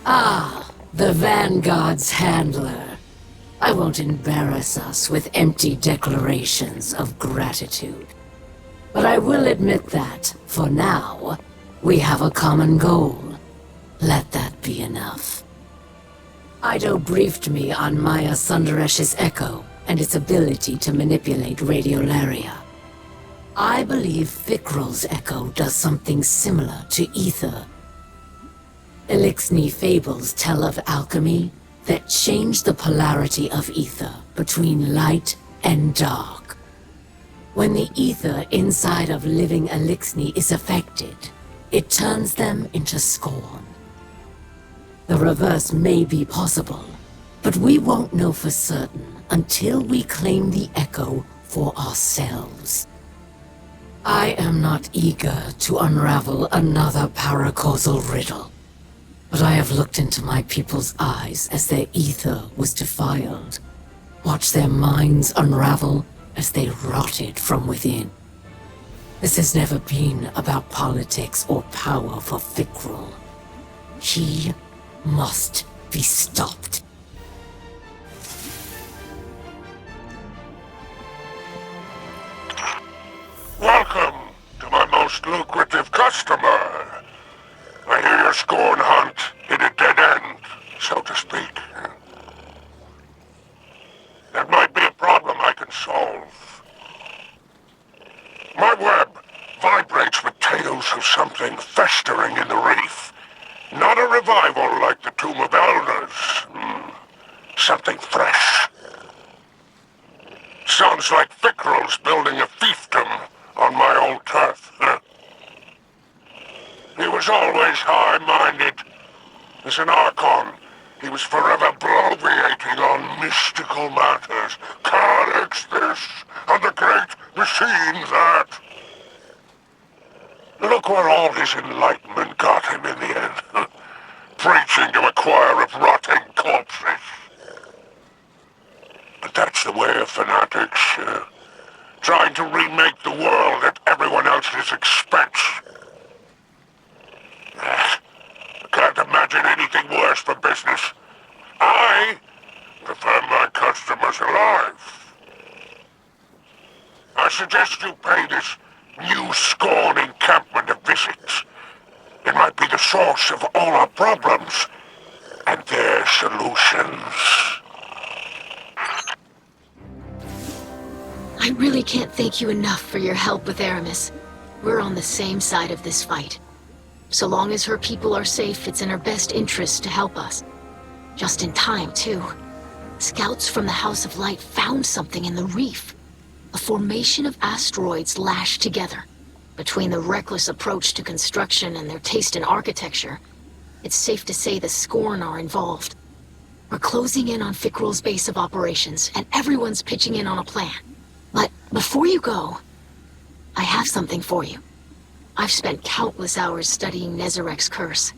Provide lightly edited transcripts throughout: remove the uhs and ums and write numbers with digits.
Ah, the Vanguard's handler. I won't embarrass us with empty declarations of gratitude. But I will admit that, for now, we have a common goal. Let that be enough. Ido briefed me on Maya Sundaresh's echo and its ability to manipulate radiolaria. I believe Fikrul's echo does something similar to ether. Elixni fables tell of alchemy that change the polarity of ether between light and dark. When the ether inside of living Elixni is affected, it turns them into scorn. The reverse may be possible, but we won't know for certain until we claim the echo for ourselves. I am not eager to unravel another paracausal riddle, but I have looked into my people's eyes as their ether was defiled, watched their minds unravel as they rotted from within. This has never been about politics or power for Fikrul. He must be stopped. Welcome to my most lucrative customer. I hear your scorn hunt hit a dead end, so to speak. That might be a problem I can solve. My web vibrates with tales of something festering in the reef. Not a revival like the Tomb of Elders. Something fresh. Sounds like Fikrul's building a fiefdom on my old turf. He was always high-minded. As an Archon, he was forever bloviating on mystical matters. Calyx this, and the great machine that. Look where all his enlightenment got him in the end. Preaching to a choir of rotting corpses. But that's the way of fanatics. Trying to remake the world at everyone else's expense. I can't imagine anything worse for business. I prefer my customers alive. I suggest you pay this new Scorn encampment a visit. It might be the source of all our problems and their solutions. I really can't thank you enough for your help with Aramis. We're on the same side of this fight. So long as her people are safe, it's in her best interest to help us. Just in time, too. Scouts from the House of Light found something in the reef. A formation of asteroids lashed together. Between the reckless approach to construction and their taste in architecture, it's safe to say the Scorn are involved. We're closing in on Fikrul's base of operations, and everyone's pitching in on a plan. But before you go, I have something for you. I've spent countless hours studying Nezarek's curse.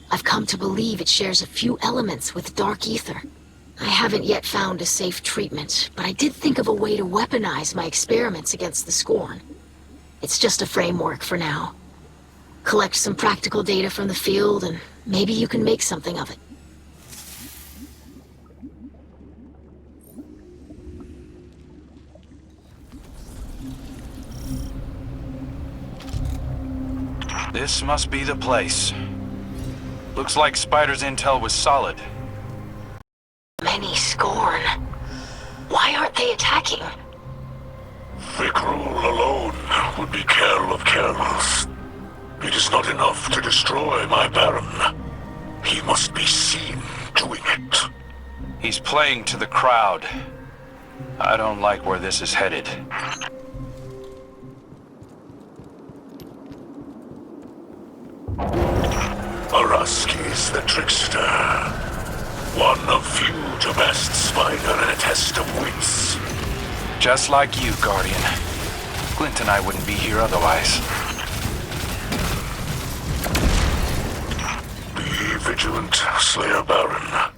I've come to believe it shares a few elements with Dark Ether. I haven't yet found a safe treatment, but I did think of a way to weaponize my experiments against the Scorn. It's just a framework for now. Collect some practical data from the field, and maybe you can make something of it. This must be the place. Looks like Spider's intel was solid. Many Scorn. Why aren't they attacking? Fikrul alone would be Kerl of Kerls. It is not enough to destroy my Baron. He must be seen doing it. He's playing to the crowd. I don't like where this is headed. Araski's the trickster. One of few to best Spider in a test of wits. Just like you, Guardian. Glint and I wouldn't be here otherwise. Be vigilant, Slayer Baron.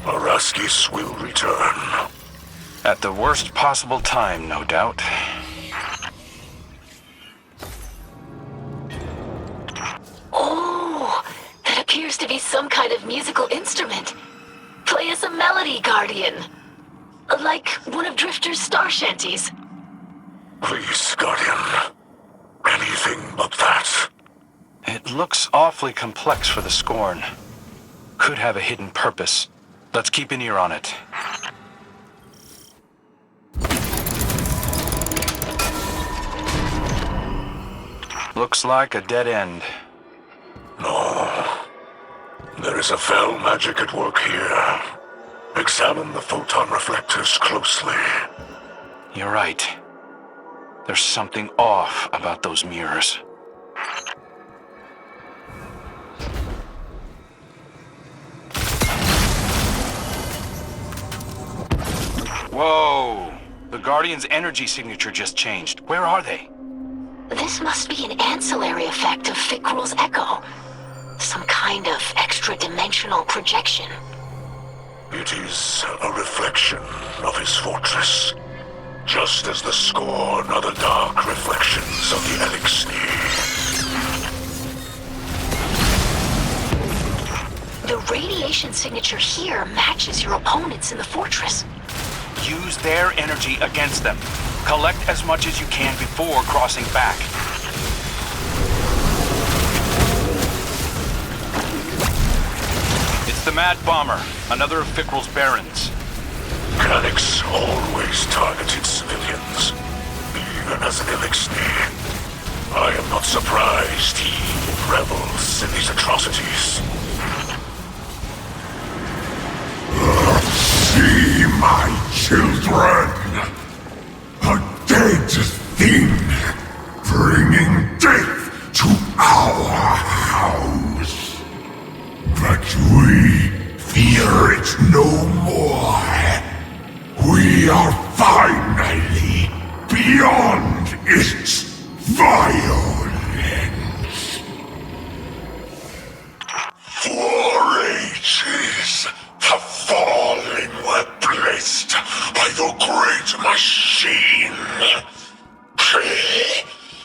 Araskis will return. At the worst possible time, no doubt. seems to be some kind of musical instrument. Play us a melody, Guardian. Like one of Drifter's star shanties. Please, Guardian. Anything but that. It looks awfully complex for the Scorn. Could have a hidden purpose. Let's keep an ear on it. Looks like a dead end. No. There is a fell magic at work here. Examine the photon reflectors closely. You're right. There's something off about those mirrors. Whoa! The Guardian's energy signature just changed. Where are they? This must be an ancillary effect of Fikrul's echo. Some kind of extra-dimensional projection. It is a reflection of his fortress. Just as the Scorn are the dark reflections of the Elixir. The radiation signature here matches your opponents in the fortress. Use their energy against them. Collect as much as you can before crossing back. It's the Mad Bomber, another of Fikrul's barons. Calix always targeted civilians, even as an Elixir. I am not surprised he revels in these atrocities. See, my children! A dead thing, bringing death to our house. But we fear it no more. We are finally beyond its violence. For ages, the fallen were blessed by the great machine.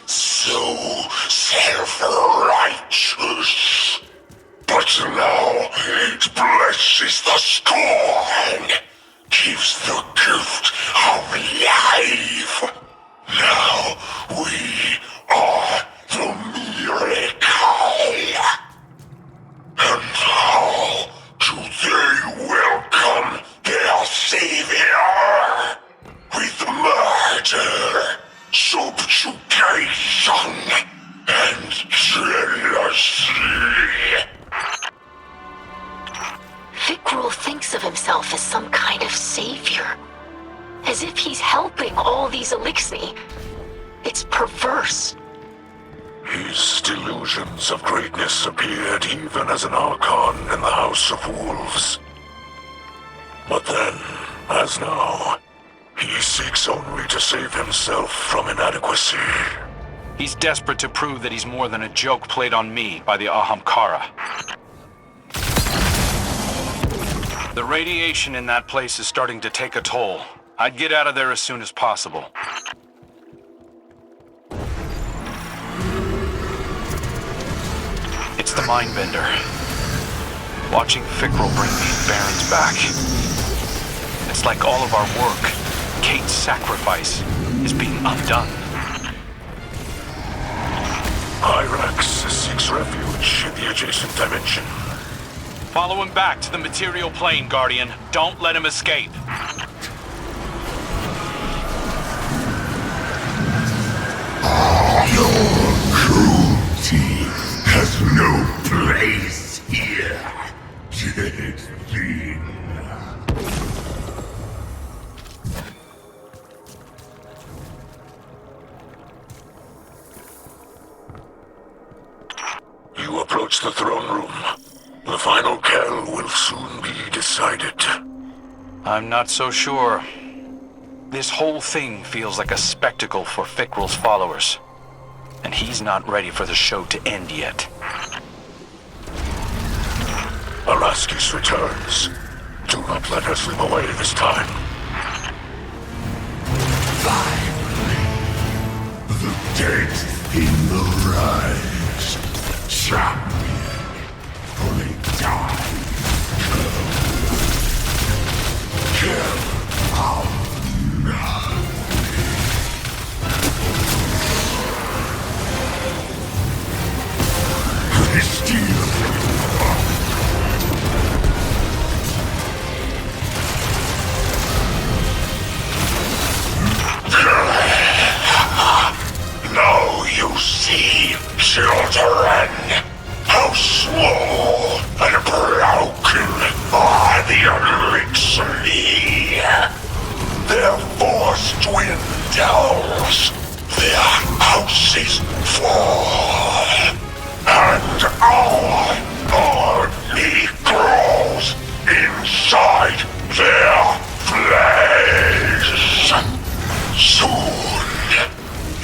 So self-righteous. But now it blesses the Scorn. Gives the gift of life. Now we are the miracle. And how do they welcome their savior? With murder, subjugation, and jealousy. Fikrul thinks of himself as some kind of savior. As if he's helping all these Elixni. It's perverse. His delusions of greatness appeared even as an Archon in the House of Wolves. But then, as now, he seeks only to save himself from inadequacy. He's desperate to prove that he's more than a joke played on me by the Ahamkara. The radiation in that place is starting to take a toll. I'd get out of there as soon as possible. It's the Mindbender. Watching Fikrul bring these barons back. It's like all of our work, Kate's sacrifice, is being undone. Hyrax seeks refuge in the adjacent dimension. Follow him back to the material plane, Guardian. Don't let him escape. Your cruelty has no place here, dead thing. You approach the throne room. The final kell will soon be decided. I'm not so sure. This whole thing feels like a spectacle for Fikrul's followers. And he's not ready for the show to end yet. Araskis returns. Do not let her slip away this time. Finally, the dead thing arrives. Champion, fully Now you see, children, how small and broken are the Elixir. Their force dwindles, their houses fall, and our army grows inside their flesh. Soon,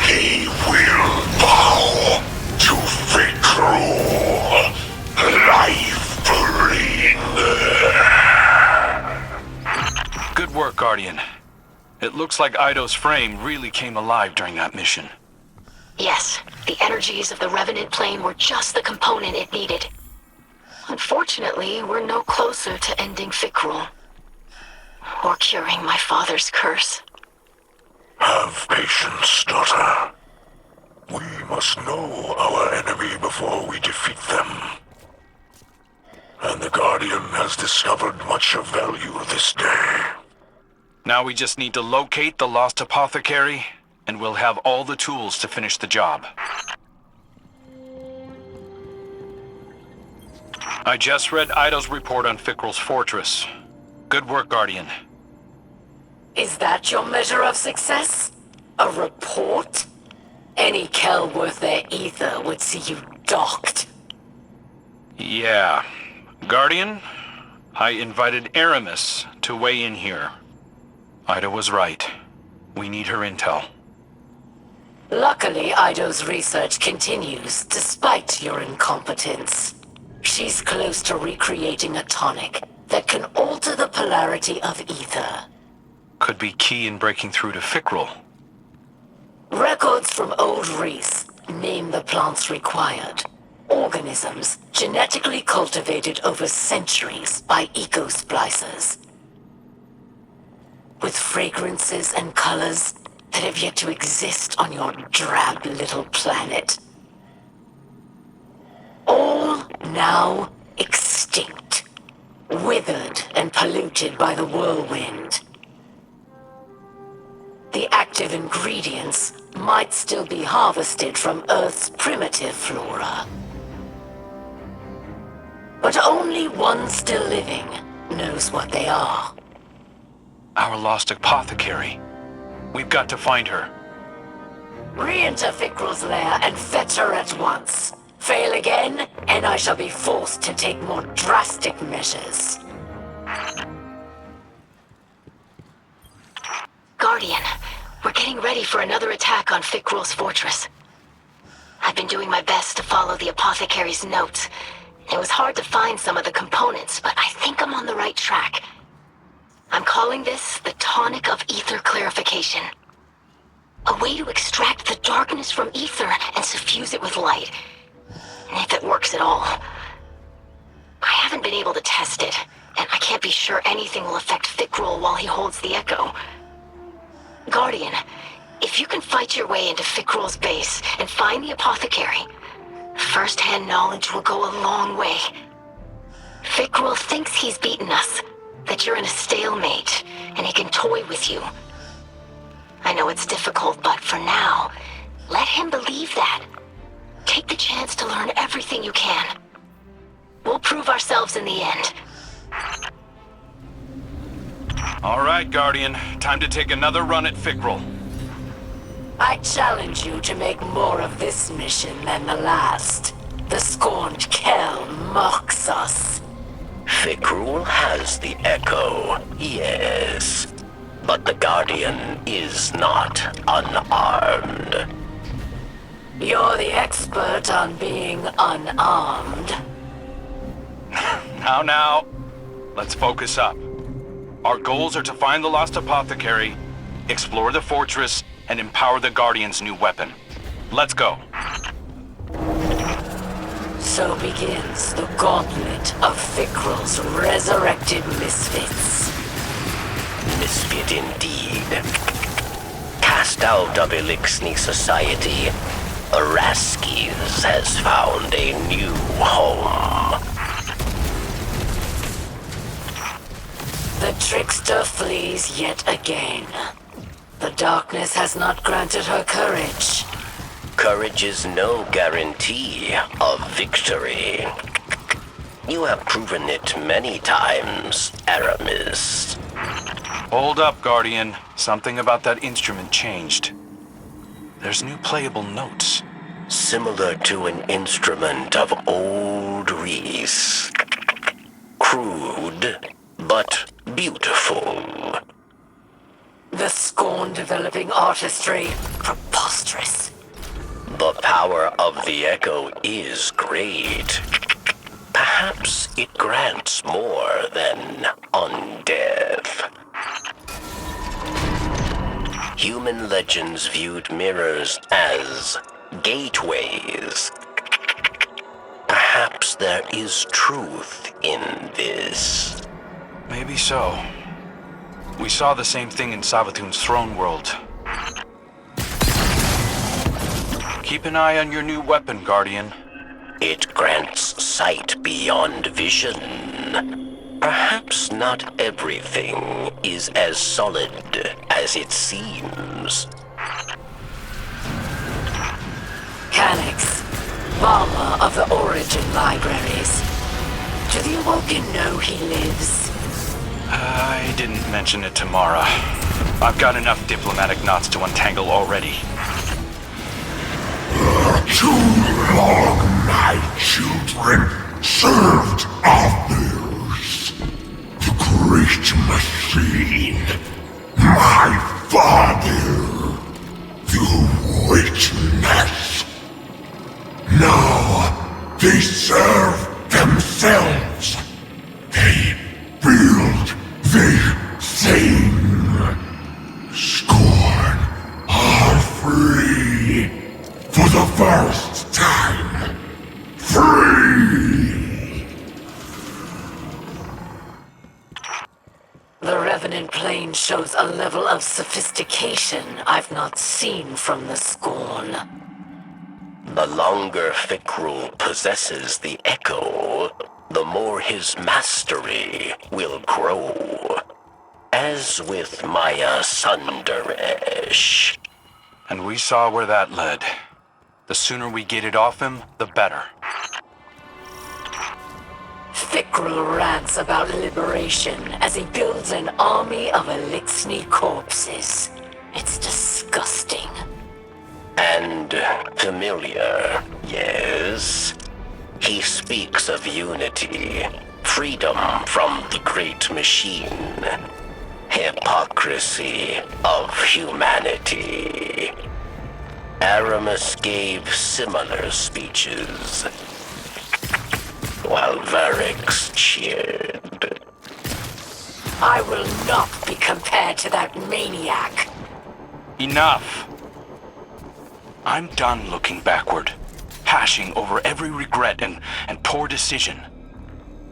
he will bow to Fikrul, Lifebringer. Good work, Guardian. It looks like Ido's frame really came alive during that mission. Yes, the energies of the Revenant plane were just the component it needed. Unfortunately, we're no closer to ending Fikrul. Or curing my father's curse. Have patience, daughter. We must know our enemy before we defeat them. And the Guardian has discovered much of value this day. Now we just need to locate the lost apothecary, and we'll have all the tools to finish the job. I just read Ido's report on Fikrul's fortress. Good work, Guardian. Is that your measure of success? A report? Any Kel worth their ether would see you docked. Yeah. Guardian, I invited Aramis to weigh in here. Ida was right. We need her intel. Luckily, Ido's research continues, despite your incompetence. She's close to recreating a tonic that can alter the polarity of ether. Could be key in breaking through to Fikrul. Records from Old Reese name the plants required. Organisms genetically cultivated over centuries by eco-splicers. With fragrances and colors that have yet to exist on your drab little planet. All now extinct, withered and polluted by the whirlwind. The active ingredients might still be harvested from Earth's primitive flora. But only one still living knows what they are. Our lost apothecary. We've got to find her. Re-enter Fikrul's lair and fetch her at once. Fail again, and I shall be forced to take more drastic measures. Guardian, we're getting ready for another attack on Fikrul's fortress. I've been doing my best to follow the apothecary's notes. It was hard to find some of the components, but I think I'm on the right track. I'm calling this the tonic of ether clarification. A way to extract the darkness from ether and suffuse it with light. And if it works at all. I haven't been able to test it, and I can't be sure anything will affect Fikrul while he holds the echo. Guardian, if you can fight your way into Fikrul's base and find the apothecary, first-hand knowledge will go a long way. Fikrul thinks he's beaten us, that you're in a stalemate, and he can toy with you. I know it's difficult, but for now, let him believe that. Take the chance to learn everything you can. We'll prove ourselves in the end. All right, Guardian. Time to take another run at Fikrul. I challenge you to make more of this mission than the last. The scorned Kel mocks us. Fikrul has the echo, yes. But the Guardian is not unarmed. You're the expert on being unarmed. Now. Let's focus up. Our goals are to find the lost apothecary, explore the fortress, and empower the Guardian's new weapon. Let's go. So begins the gauntlet of Fikrul's resurrected misfits. Misfit indeed. Cast out of Elixni society, Raskis has found a new home. The trickster flees yet again. The darkness has not granted her courage. Courage is no guarantee of victory. You have proven it many times, Aramis. Hold up, Guardian. Something about that instrument changed. There's new playable notes. Similar to an instrument of old Reese. Crude, but beautiful. The Scorn developing artistry. Preposterous. The power of the Echo is great. Perhaps it grants more than undeath. Human legends viewed mirrors as gateways. Perhaps there is truth in this. Maybe so. We saw the same thing in Savathun's throne world. Keep an eye on your new weapon, Guardian. It grants sight beyond vision. Perhaps not everything is as solid as it seems. Calyx, Balmer of the Origin Libraries. Do the Awoken know he lives? I didn't mention it to Mara. I've got enough diplomatic knots to untangle already. Too long, my children served others. The great machine, my father, the witness. Now they serve themselves. They build, they sing. Scorn are free. For the first time, free! The Revenant plane shows a level of sophistication I've not seen from the Scorn. The longer Fikrul possesses the Echo, the more his mastery will grow. As with Maya Sundaresh. And we saw where that led. The sooner we get it off him, the better. Fikrul rants about liberation as he builds an army of Elixni corpses. It's disgusting. And familiar, yes. He speaks of unity, freedom from the great machine, hypocrisy of humanity. Aramis gave similar speeches, while Varix cheered. I will not be compared to that maniac. Enough! I'm done looking backward, hashing over every regret and poor decision.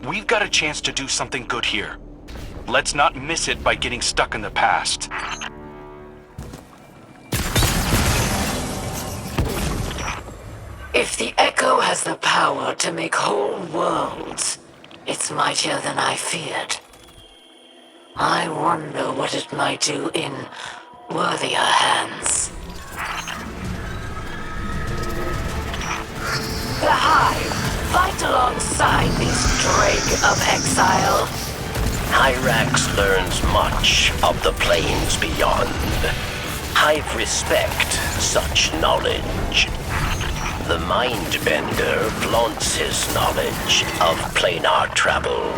We've got a chance to do something good here. Let's not miss it by getting stuck in the past. If the Echo has the power to make whole worlds, it's mightier than I feared. I wonder what it might do in worthier hands. The Hive, fight alongside this Drake of Exile. Hyrax learns much of the planes beyond. Hive respect such knowledge. The Mindbender flaunts his knowledge of planar travel.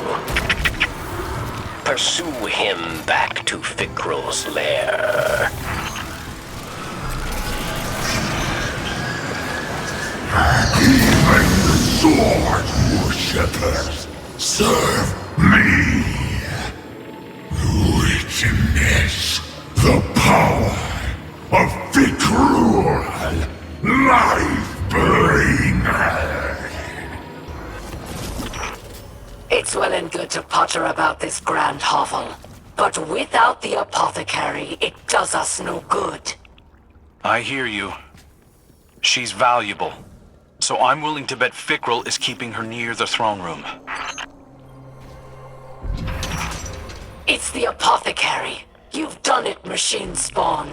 Pursue him back to Fikrul's lair. Even the sword worshippers serve me. Witness the power of Fikrul, Lifebringer. It's well and good to potter about this grand hovel, but without the apothecary, it does us no good. I hear you. She's valuable. So I'm willing to bet Fikrul is keeping her near the throne room. It's the apothecary. You've done it, machine spawn.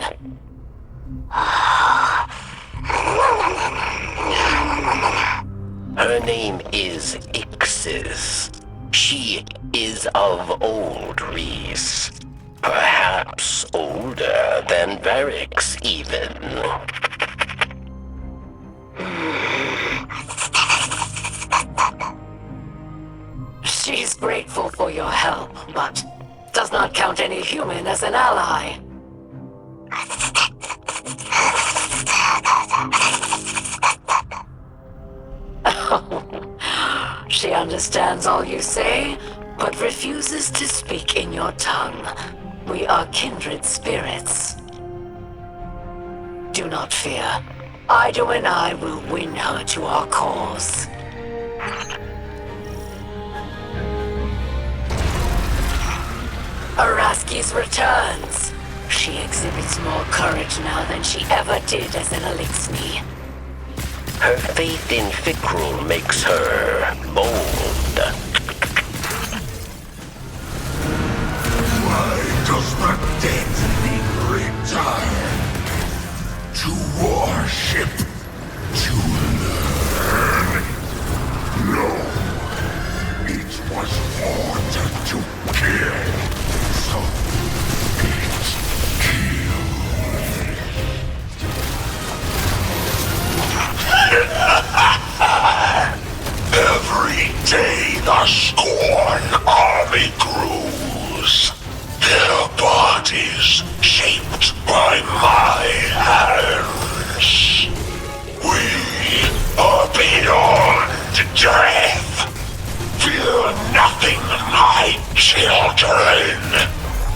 Her name is Ixis. She is of old Reese. Perhaps older than Varix, even. She's grateful for your help, but does not count any human as an ally. She understands all you say, but refuses to speak in your tongue. We are kindred spirits. Do not fear. Ido and I will win her to our cause. Araski's returns. She exhibits more courage now than she ever did as an Elixni. Her faith in Fikrul makes her bold. Why does the dead return? To worship, to learn. No, it was ordered to kill, so it killed. Every day the Scorn army grows. Their bodies shaped by my hands. We are beyond death. Fear nothing, my children.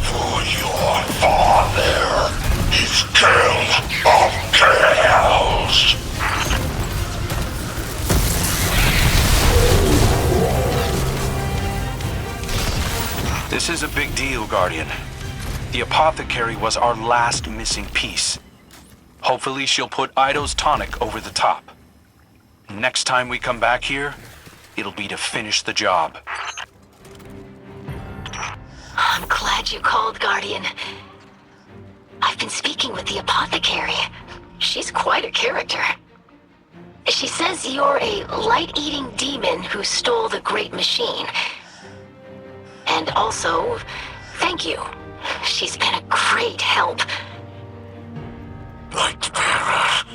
For your father is Girl of Girls. This is a big deal, Guardian. The apothecary was our last missing piece. Hopefully she'll put Ido's tonic over the top. Next time we come back here, it'll be to finish the job. I'm glad you called, Guardian. I've been speaking with the apothecary. She's quite a character. She says you're a light-eating demon who stole the Great Machine. And also, thank you. She's been a great help. Lightbearer,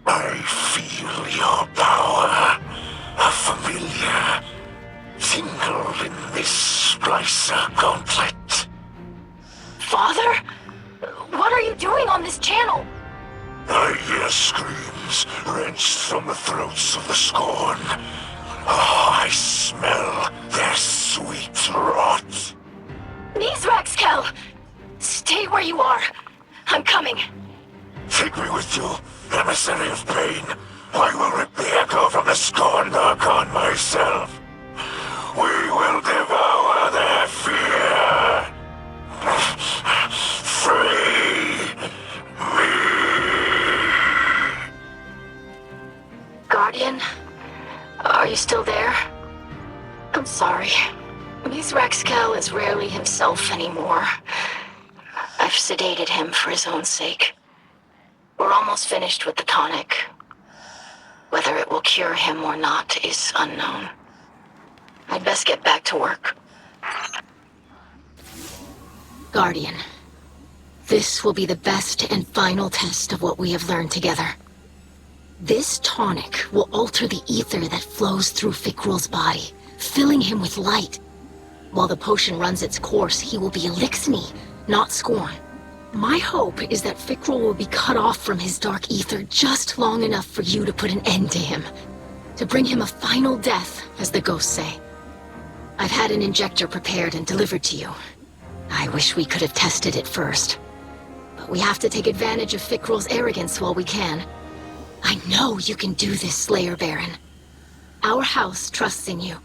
I feel your power. A familiar tingle in this splicer gauntlet. Father? What are you doing on this channel? I hear screams wrenched from the throats of the Scorn. Oh, I smell their sweet rot. Mizraxkel! Stay where you are. I'm coming. Take me with you, emissary of pain. I will rip the echo from the Scorn Archon myself. We will devour their fear. Free me. Guardian? Are you still there? I'm sorry. Mizraxkel is rarely himself anymore. I've sedated him for his own sake. We're almost finished with the tonic. Whether it will cure him or not is unknown. I'd best get back to work. Guardian, this will be the best and final test of what we have learned together. This tonic will alter the ether that flows through Fikrul's body, filling him with light. While the potion runs its course, he will be Elixni, not Scorn. My hope is that Fikrul will be cut off from his dark ether just long enough for you to put an end to him. To bring him a final death, as the ghosts say. I've had an injector prepared and delivered to you. I wish we could have tested it first. But we have to take advantage of Fikrul's arrogance while we can. I know you can do this, Slayer Baron. Our house trusts in you.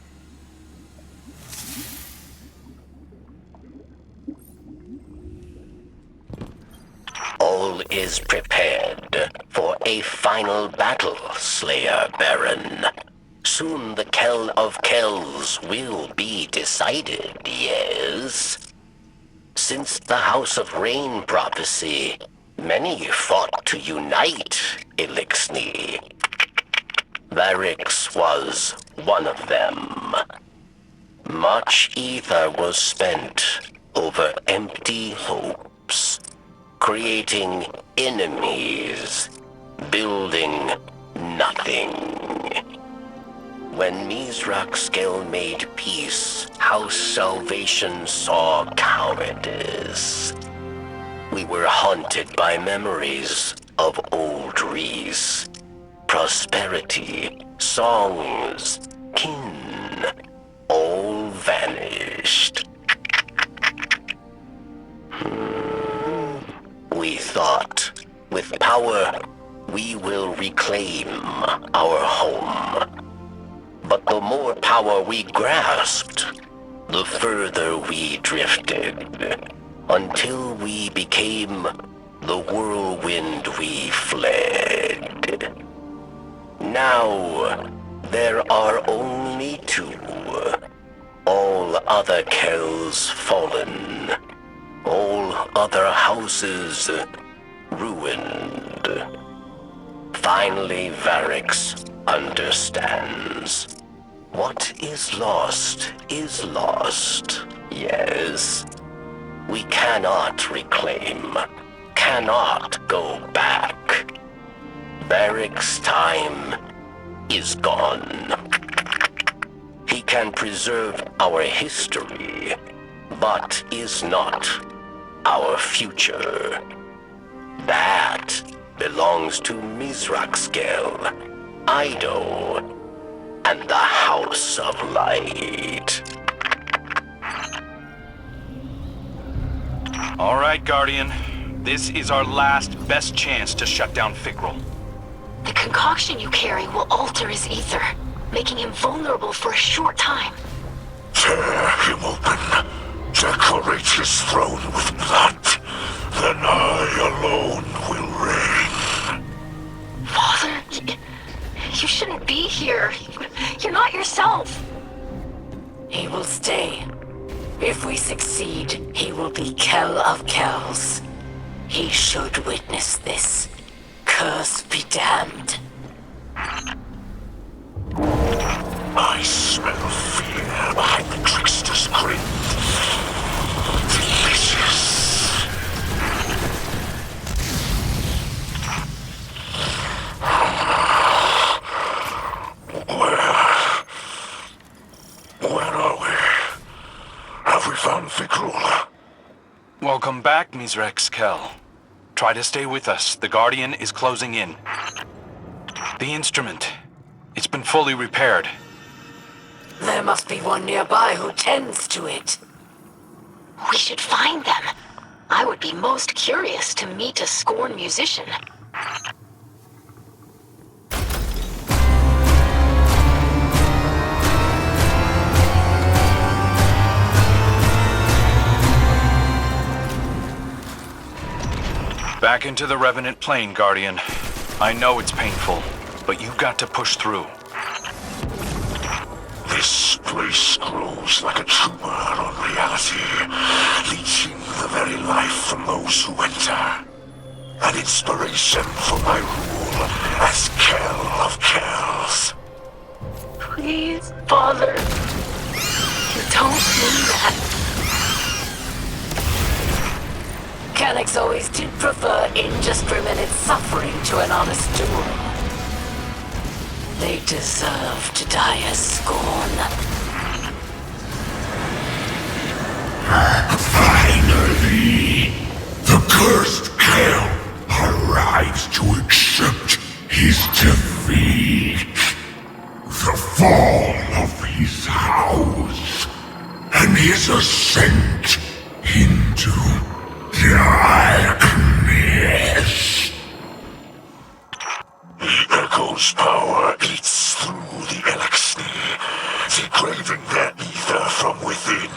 All is prepared for a final battle, Slayer Baron. Soon the Kell of Kells will be decided, yes? Since the House of Rain prophecy, many fought to unite Elixni. Varix was one of them. Much ether was spent over empty hopes, creating enemies, building nothing. When Mizraxkel made peace, House Salvation saw cowardice. We were haunted by memories of old Reese. Prosperity, songs, kin, all vanished. We thought, with power, we will reclaim our home. But the more power we grasped, the further we drifted, until we became the whirlwind we fled. Now, there are only two. All other Kells fallen. All other houses ruined. Finally, Varix understands. What is lost, yes. We cannot reclaim, cannot go back. Varix's time is gone. He can preserve our history, but is not our future. That belongs to Mizraxkel, Ido, and the House of Light. All right, Guardian. This is our last best chance to shut down Fikrul. The concoction you carry will alter his ether, making him vulnerable for a short time. Tear him open. Decorate his throne with blood. Then I alone will reign. Father, you shouldn't be here. You're not yourself. He will stay. If we succeed, he will be Kell of Kells. He should witness this. Curse be damned. I smell fear behind the trickster's grin. Delicious. Where are we? Have we found Fikrul? Welcome back, Mizraxkel. Try to stay with us. The Guardian is closing in. The instrument. It's been fully repaired. There must be one nearby who tends to it. We should find them. I would be most curious to meet a Scorn musician. Back into the Revenant plane, Guardian. I know it's painful, but you've got to push through. This place grows like a tumor on reality, leeching the very life from those who enter. An inspiration for my rule as Kell of Kells. Please, Father. You don't mean that. Mechanics always did prefer indiscriminate suffering to an honest duel. They deserve to die as Scorn. Finally, the cursed Kell arrives to accept his defeat. The fall of his house and his ascent into darkness. The Echo's power eats through the Elixni, degrading their ether from within.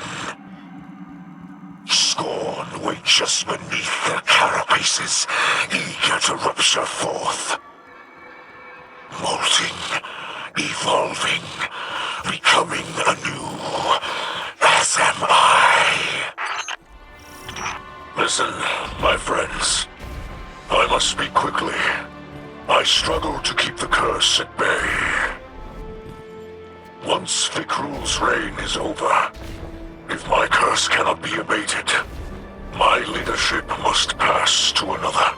Scorn waits beneath their carapaces, eager to rupture forth. evolving, becoming anew, as am I. Listen, my friends. I must speak quickly. I struggle to keep the curse at bay. Once Fikrul's reign is over, if my curse cannot be abated, my leadership must pass to another.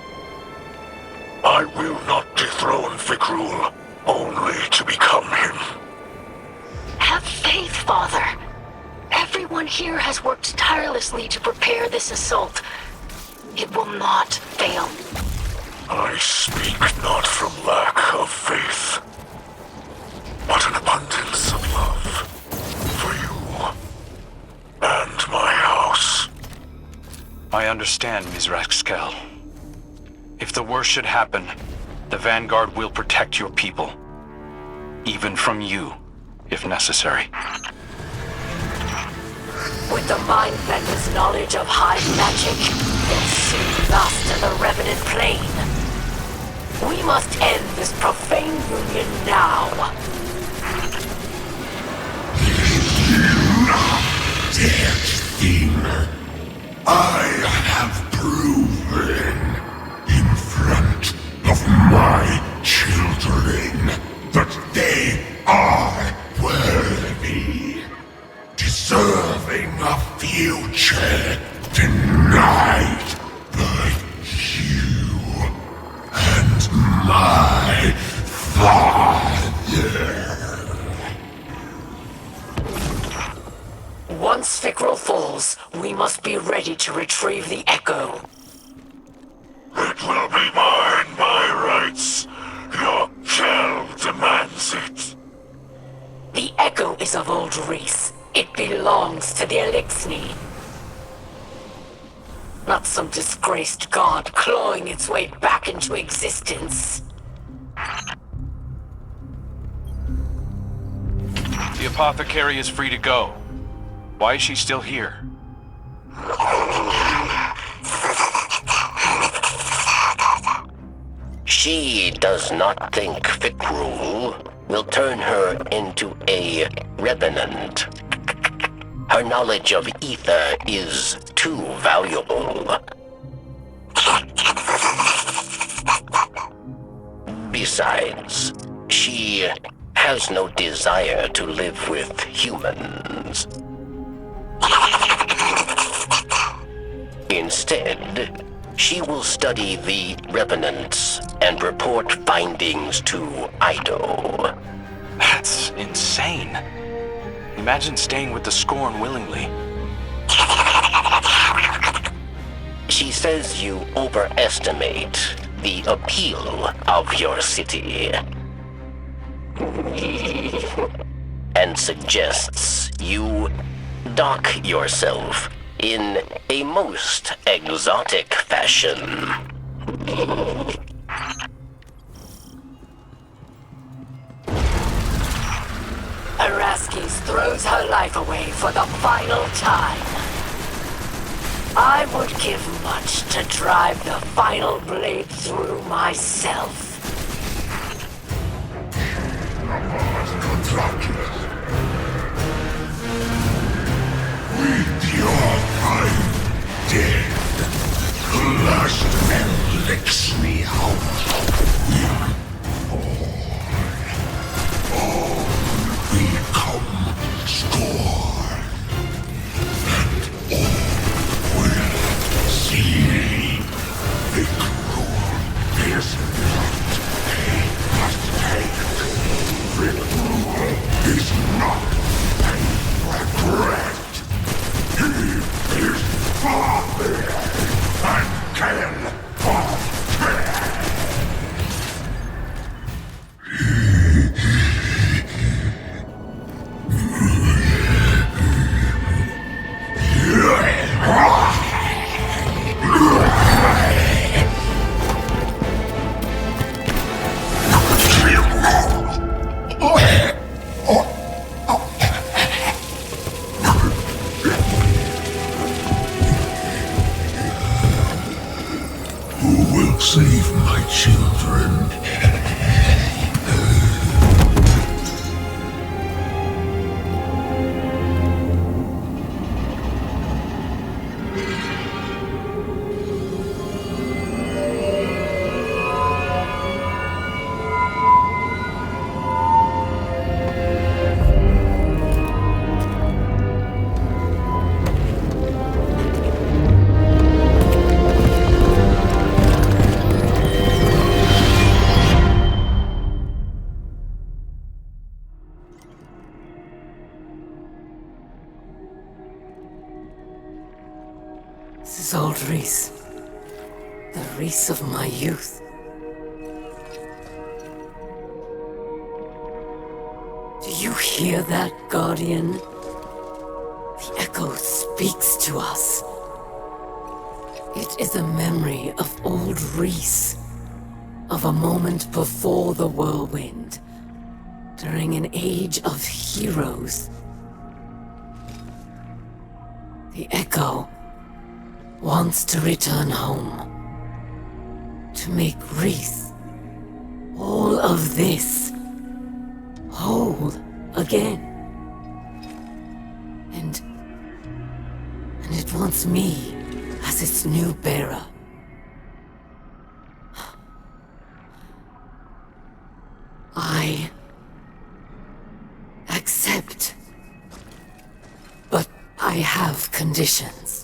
I will not dethrone Fikrul, only to become him. Have faith, Father. Everyone here has worked tirelessly to prepare this assault. It will not fail. I speak not from lack of faith, but an abundance of love for you and my house. I understand, Mizraxkel. If the worst should happen, the Vanguard will protect your people. Even from you, if necessary. With the Mindbender's knowledge of high magic, they'll soon master the Revenant plane. We must end this profane union now. Dead thing. I have proven in front of my children that they are worthy, deserving a future denied by you and my father. Once Fikrul falls, we must be ready to retrieve the Echo. It will be mine by rights. Your shell demands it. The Echo is of old race. It belongs to the Elixni. Not some disgraced god clawing its way back into existence. The apothecary is free to go. Why is she still here? She does not think Fikrul will turn her into a Revenant. Her knowledge of ether is too valuable. Besides, she has no desire to live with humans. Instead, she will study the Revenants and report findings to Ido. That's insane. Imagine staying with the Scorn willingly. She says you overestimate the appeal of your city. And suggests you dock yourself in a most exotic fashion. Araskis throws her life away for the final time. I would give much to drive the final blade through myself. With your kind dead, last Elixni house will all become scorn, and all will see Fikrul is not a mistake. Fikrul is not a regret. He is father and king of men. Who will save my children? This is old Reese. The Reese of my youth. Do you hear that, Guardian? The echo speaks to us. It is a memory of old Reese, of a moment before the whirlwind, during an age of heroes. The echo wants to return home, to make Reese, all of this, whole again. And it wants me as its new bearer. I accept, but I have conditions.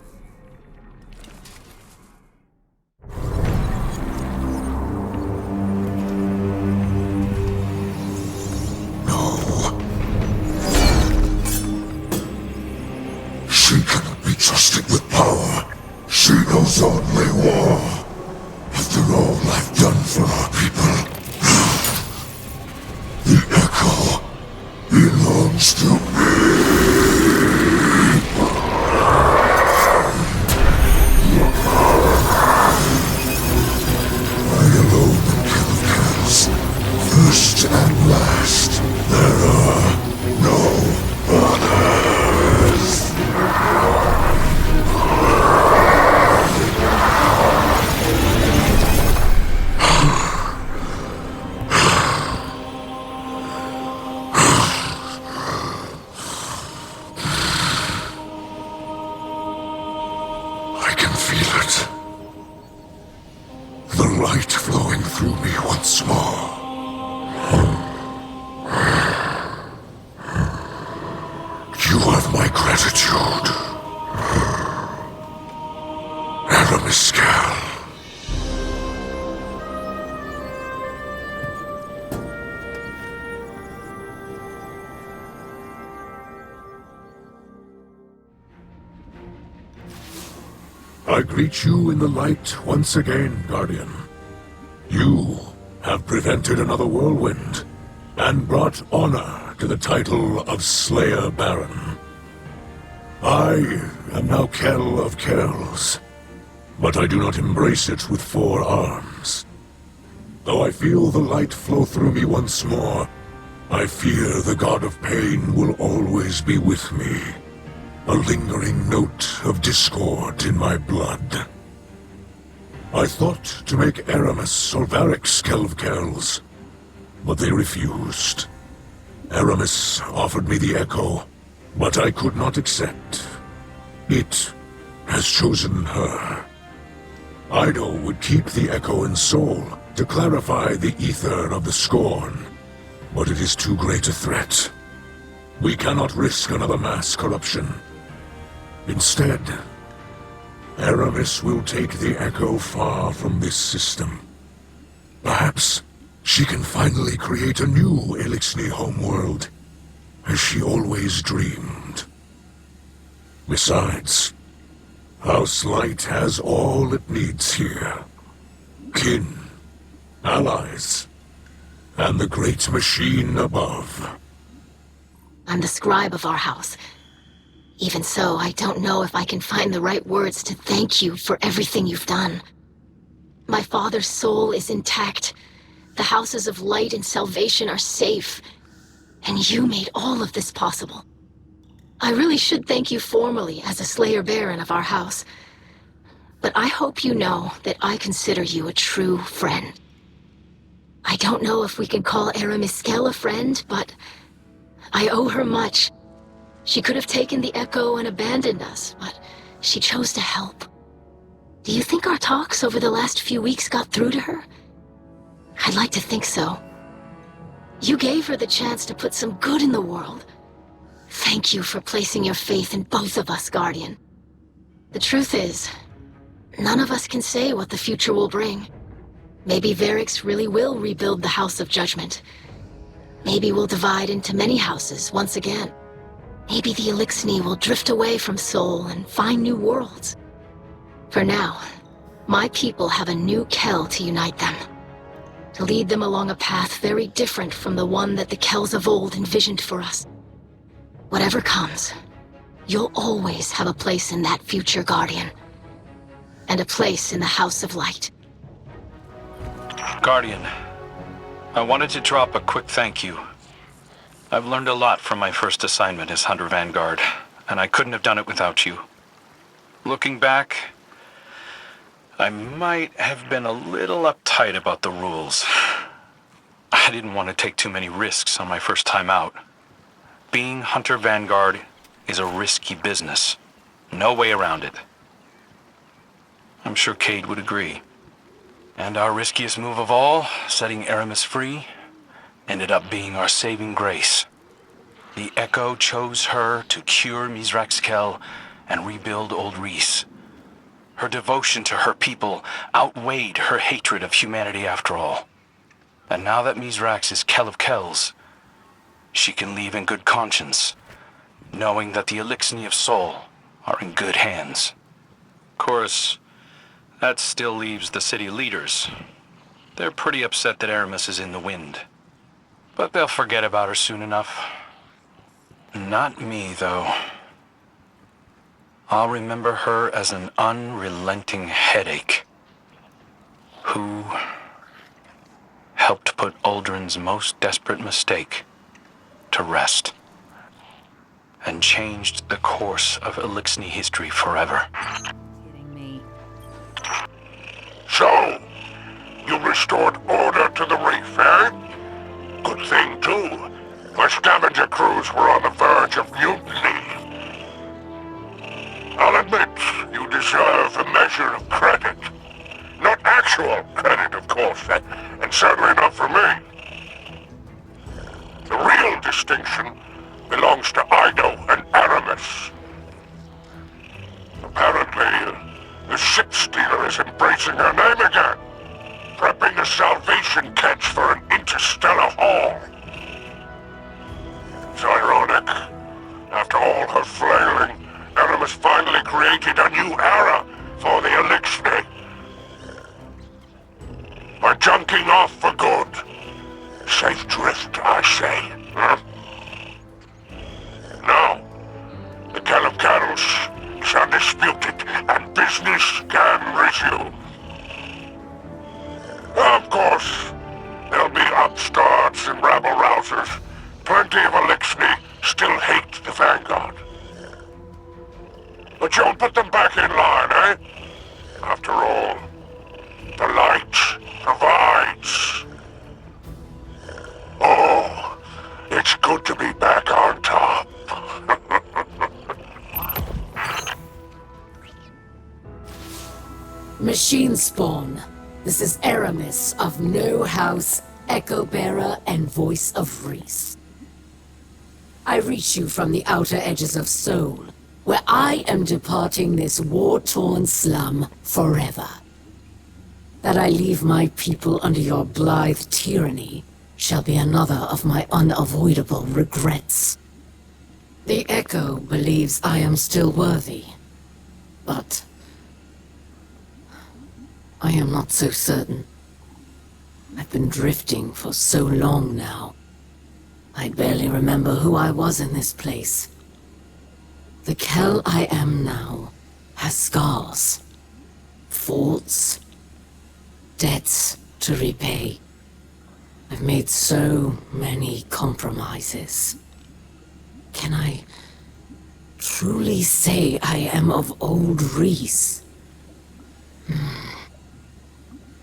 She cannot be trusted with power. She knows only war. After all I've done for our people, the echo belongs to me. I alone can kill cows. First and last, there are no others. I can feel it. The light flowing through me once more. You have my gratitude. Aramiscal. I greet you in the light once again, Guardian. You have prevented another whirlwind, and brought honor to the title of Slayer Baron. I am now Kell of Kells, but I do not embrace it with 4 arms. Though I feel the light flow through me once more, I fear the God of Pain will always be with me. A lingering note of discord in my blood. I thought to make Aramis or Varix Kell of Kells, but they refused. Aramis offered me the Echo, but I could not accept. It has chosen her. Ido would keep the Echo in Soul to clarify the ether of the Scorn, but it is too great a threat. We cannot risk another mass corruption. Instead, Aramis will take the Echo far from this system. Perhaps she can finally create a new Elixni homeworld, as she always dreamed. Besides, House Light has all it needs here. Kin, allies, and the great machine above. I'm the scribe of our house. Even so, I don't know if I can find the right words to thank you for everything you've done. My father's soul is intact. The houses of light and salvation are safe. And you made all of this possible. I really should thank you formally as a Slayer Baron of our house. But I hope you know that I consider you a true friend. I don't know if we can call Aramiscal a friend, but I owe her much. She could have taken the Echo and abandoned us, but she chose to help. Do you think our talks over the last few weeks got through to her? I'd like to think so. You gave her the chance to put some good in the world. Thank you for placing your faith in both of us, Guardian. The truth is, none of us can say what the future will bring. Maybe Varix really will rebuild the House of Judgment. Maybe we'll divide into many houses once again. Maybe the Elixni will drift away from Sol and find new worlds. For now, my people have a new Kell to unite them. To lead them along a path very different from the one that the Kells of old envisioned for us. Whatever comes, you'll always have a place in that future, Guardian. And a place in the House of Light. Guardian, I wanted to drop a quick thank you. I've learned a lot from my first assignment as Hunter Vanguard, and I couldn't have done it without you. Looking back, I might have been a little uptight about the rules. I didn't want to take too many risks on my first time out. Being Hunter Vanguard is a risky business. No way around it. I'm sure Cade would agree. And our riskiest move of all, setting Aramis free, ended up being our saving grace. The Echo chose her to cure Mizrax's Kell and rebuild Old Reese. Her devotion to her people outweighed her hatred of humanity after all. And now that Mizrax is Kell of Kells, she can leave in good conscience, knowing that the Elixir of Soul are in good hands. Of course, that still leaves the city leaders. They're pretty upset that Aramis is in the wind. But they'll forget about her soon enough. Not me, though. I'll remember her as an unrelenting headache who helped put Uldren's most desperate mistake to rest and changed the course of Elixir history forever. So, you restored order to the reef, eh? Good thing, too. My scavenger crews were on the verge of mutiny. I'll admit, you deserve a measure of credit. Not actual credit, of course, and certainly not for me. The real distinction belongs to Ido and Aramis. Apparently, the Shipstealer is embracing her name again, prepping a salvation catch for an interstellar haul. It's ironic. After all her flailing, Aramis finally created a new era for the Elixir. By junking off for good. Safe drift, I say. Huh? Now, the Kell of Kells is undisputed, and business can resume. Of course, there'll be upstarts and rabble-rousers. Plenty of Elixir still hate the Vanguard. But you'll put them back in line, eh? After all, the light provides. Oh, it's good to be back on top. Machine spawn. This is Aramis of No House, Echo Bearer, and Voice of Reese. I reach you from the outer edges of Seoul, where I am departing this war-torn slum forever. That I leave my people under your blithe tyranny shall be another of my unavoidable regrets. The Echo believes I am still worthy, but I am not so certain. I've been drifting for so long now. I barely remember who I was in this place. The Kell I am now has scars, faults, debts to repay. I've made so many compromises. Can I truly say I am of old Reese?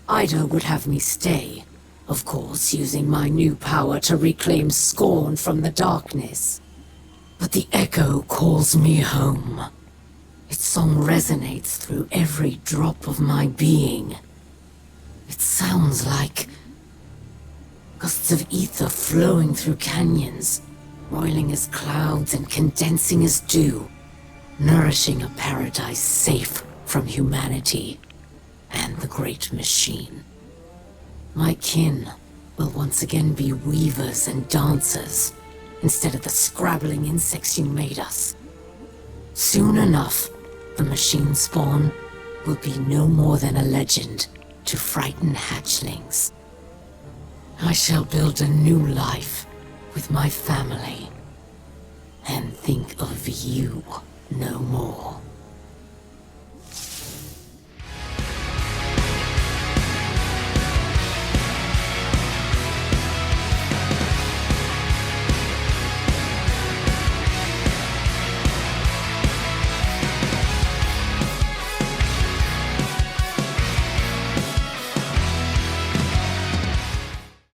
Ida would have me stay, of course, using my new power to reclaim Scorn from the darkness. But the Echo calls me home. Its song resonates through every drop of my being. It sounds like gusts of ether flowing through canyons, roiling as clouds and condensing as dew, nourishing a paradise safe from humanity and the great machine. My kin will once again be weavers and dancers, instead of the scrabbling insects you made us. Soon enough, the machine spawn will be no more than a legend to frighten hatchlings. I shall build a new life with my family and think of you no more.